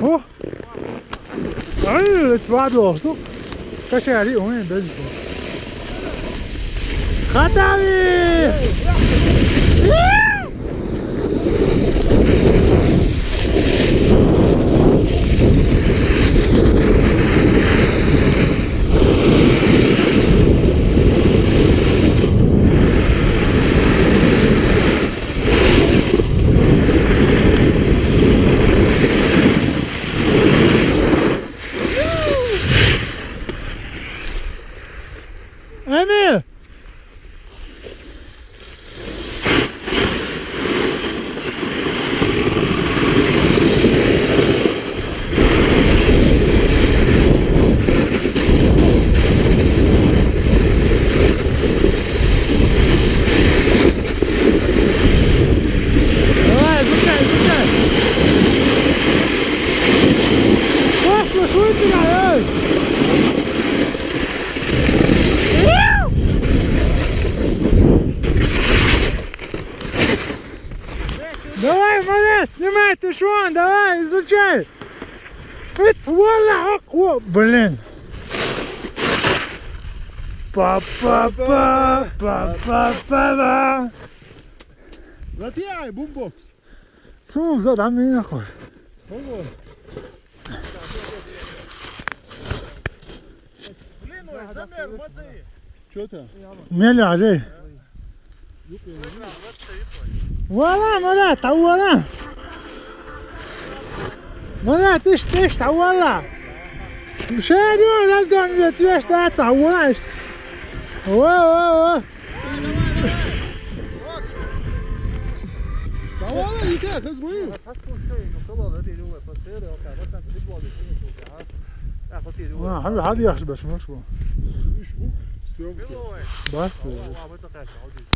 اوه اي بعد وقته كشاري وين بيجي خطابي Emil! Давай, изучай, изучай! Пошло, шуй меня, эй! Давай, молодец, снимай ты шон, давай, изучай. It's валла, блин. Па-па-па, па-па-па-па. Затягай, бумбокс. Суму задам мне нахуй. Ого. Блин, ой, замер, мацай. Что ты? Меня ляжи. Вала, молодец, та вала. Молодец, ты ж, та вала. Шерю, нас дон ветрешь, да, та вала. О. Давай, иди, хазмай. هذا يخش بس مش بو Съемки. بس